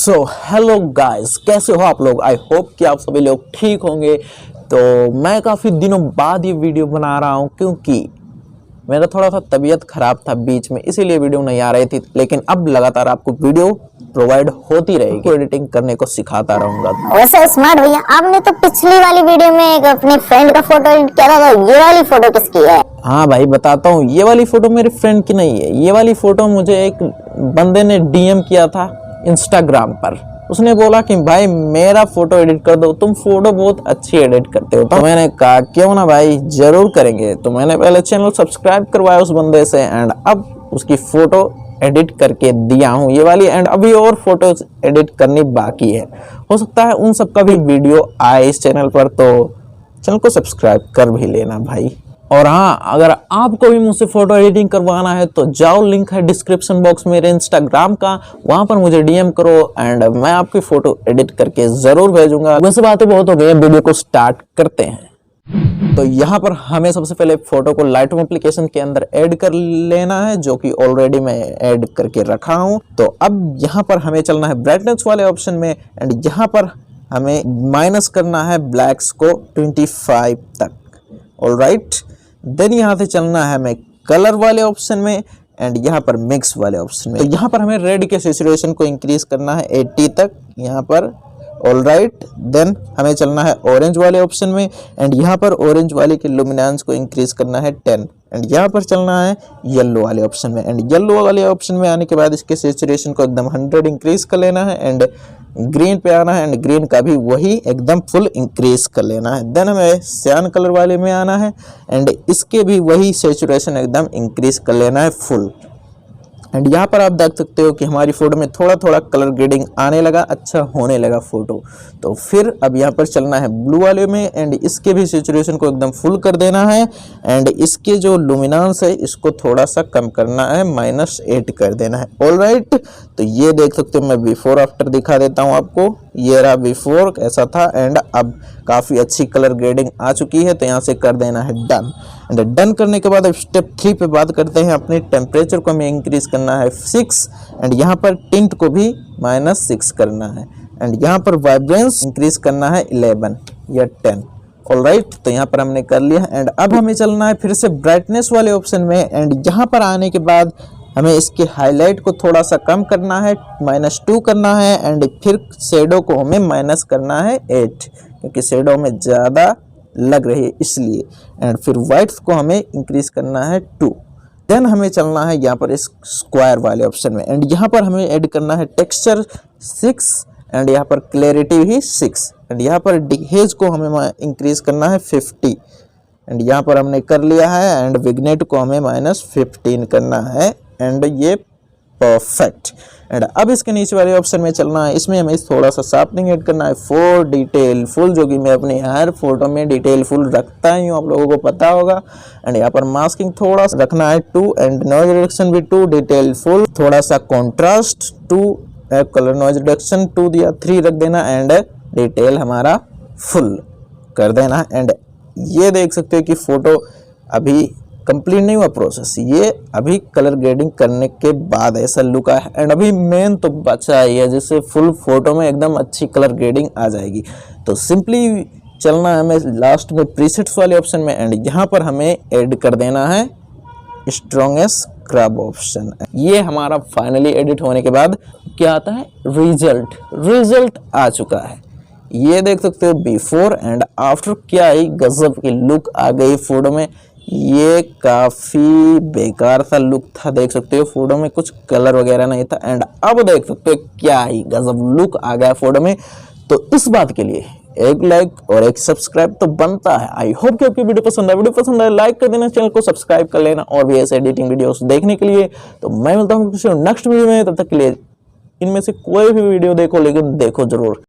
So hello guys, कैसे हो आप लोग। आई होप कि आप सभी लोग ठीक होंगे। तो मैं काफ़ी दिनों बाद ये वीडियो बना रहा हूँ क्योंकि मेरा थोड़ा सा तबीयत ख़राब था बीच में, इसीलिए वीडियो नहीं आ रही थी। लेकिन अब लगातार आपको वीडियो प्रोवाइड होती रहेगी, एडिटिंग करने को सिखाता रहूँगा। वैसे स्मार्ट भैया, आपने तो पिछली वाली वीडियो में एक अपने फ्रेंड का फोटो एडिट किया था, तो ये वाली फोटो किसकी है? हाँ भाई बताता हूँ, ये वाली फ़ोटो मेरे फ्रेंड की नहीं है। ये वाली फ़ोटो मुझे एक बंदे ने डीएम किया था इंस्टाग्राम पर। उसने बोला कि भाई मेरा फोटो एडिट कर दो, तुम फोटो बहुत अच्छी एडिट करते हो। तो मैंने कहा क्यों ना भाई, जरूर करेंगे। तो मैंने पहले चैनल सब्सक्राइब करवाया उस बंदे से एंड अब उसकी फोटो एडिट करके दिया हूँ ये वाली। एंड अभी और फोटोज एडिट करनी बाकी है, हो सकता है उन सब का भी वीडियो आए इस चैनल पर, तो चैनल को सब्सक्राइब कर भी लेना भाई। और हाँ, अगर आपको भी मुझसे फोटो एडिटिंग करवाना है तो जाओ, लिंक है डिस्क्रिप्शन बॉक्स में मेरे इंस्टाग्राम का, वहां पर मुझे डीएम करो एंड मैं आपकी फोटो एडिट करके जरूर भेजूंगा। वैसे बातें बहुत हो गई, वीडियो को स्टार्ट करते हैं। तो यहाँ पर हमें सबसे पहले फोटो को लाइटरूम एप्लीकेशन के अंदर ऐड कर लेना है, जो कि ऑलरेडी मैं ऐड करके रखा हूँ। तो अब यहाँ पर हमें चलना है ब्राइटनेस वाले ऑप्शन में एंड यहाँ पर हमें माइनस करना है ब्लैक्स को 25 तक। ऑलराइट, देन यहाँ से चलना है हमें कलर वाले ऑप्शन में एंड यहाँ पर मिक्स वाले ऑप्शन में। तो यहाँ पर हमें रेड के सैचुरेशन को इंक्रीज करना है 80 तक यहाँ पर। ऑलराइट, देन हमें चलना है ऑरेंज वाले ऑप्शन में एंड यहाँ पर ऑरेंज वाले की लुमिनेंस को इंक्रीज करना है 10 एंड यहाँ पर चलना है येलो वाले ऑप्शन में। एंड येलो वाले ऑप्शन में आने के बाद इसके सैचुरेशन को एकदम 100 इंक्रीज कर लेना है एंड ग्रीन पे आना है एंड ग्रीन का भी वही एकदम फुल इंक्रीज कर लेना है। देन हमें सियान कलर वाले में आना है एंड इसके भी वही सैचुरेशन एकदम इंक्रीज कर लेना है फुल। एंड यहाँ पर आप देख सकते हो कि हमारी फोटो में थोड़ा थोड़ा कलर ग्रेडिंग आने लगा, अच्छा होने लगा फोटो। तो फिर अब यहाँ पर चलना है ब्लू वाले में एंड इसके भी सैचुरेशन को एकदम फुल कर देना है एंड इसके जो लुमिनेंस है इसको थोड़ा सा कम करना है, -8 कर देना है। ऑलराइट, तो ये देख सकते हो, मैं बिफोर आफ्टर दिखा देता हूँ आपको। ये रहा बिफोर ऐसा था एंड अब काफ़ी अच्छी कलर ग्रेडिंग आ चुकी है। तो यहाँ से कर देना है डन एंड डन करने के बाद अब स्टेप 3 पे बात करते हैं। अपने टेम्परेचर को हमें इंक्रीज करना है 6 एंड यहाँ पर टिंट को भी -6 करना है एंड यहाँ पर वाइब्रेंस इंक्रीज करना है 11 या 10। ऑलराइट, तो यहाँ पर हमने कर लिया एंड अब हमें चलना है फिर से ब्राइटनेस वाले ऑप्शन में एंड यहाँ पर आने के बाद हमें इसके हाईलाइट को थोड़ा सा कम करना है, -2 करना है एंड फिर शेडो को हमें माइनस करना है 8 क्योंकि शेडो में ज़्यादा लग रही है इसलिए। एंड फिर वाइट्स को हमें इंक्रीज करना है 2। देन हमें चलना है यहाँ पर इस स्क्वायर वाले ऑप्शन में एंड यहाँ पर हमें ऐड करना है टेक्सचर 6 एंड यहाँ पर क्लैरिटी भी 6 एंड यहाँ पर डिहेज को हमें इंक्रीज करना है 50 एंड यहाँ पर हमने कर लिया है एंड विग्नेट को हमें -15 करना है एंड ये परफेक्ट। एंड अब इसके नीचे वाले ऑप्शन में चलना है, इसमें हमें थोड़ा सा शार्पनिंग ऐड करना है 4 डिटेल फुल, जो कि मैं अपने हर फोटो में डिटेल फुल रखता ही हूँ, आप लोगों को पता होगा। एंड यहाँ पर मास्किंग थोड़ा सा रखना है 2 एंड नॉइज रिडक्शन भी 2, डिटेल फुल, थोड़ा सा कॉन्ट्रास्ट 2, कलर नॉइज रिडक्शन 2 दिया, 3 रख देना एंड डिटेल हमारा फुल कर देना। एंड ये देख सकते हो कि फोटो अभी कंप्लीट नहीं हुआ प्रोसेस, ये अभी कलर ग्रेडिंग करने के बाद ऐसा लुक आया है एंड अभी मेन तो बचा ही है जिससे फुल फोटो में एकदम अच्छी कलर ग्रेडिंग आ जाएगी। तो सिंपली चलना है हमें लास्ट में प्रीसेट्स वाले ऑप्शन में एंड यहाँ पर हमें ऐड कर देना है स्ट्रॉन्गेस्ट स्क्रब ऑप्शन। ये हमारा फाइनली एडिट होने के बाद क्या आता है, रिजल्ट आ चुका है। ये देख सकते हो बिफोर एंड आफ्टर, क्या ही गजब की लुक आ गई फोटो में। ये काफ़ी बेकार सा लुक था, देख सकते हो फोटो में कुछ कलर वगैरह नहीं था एंड अब देख सकते हो क्या ही गजब लुक आ गया फोटो में। तो इस बात के लिए एक लाइक और एक सब्सक्राइब तो बनता है। आई होप कि आपकी वीडियो पसंद है, लाइक कर देना, चैनल को सब्सक्राइब कर लेना और भी ऐसे एडिटिंग वीडियोस देखने के लिए। तो मैं मिलता हूँ किसी नेक्स्ट वीडियो में, तब तक के लिए इनमें से कोई भी वीडियो देखो लेकिन देखो जरूर।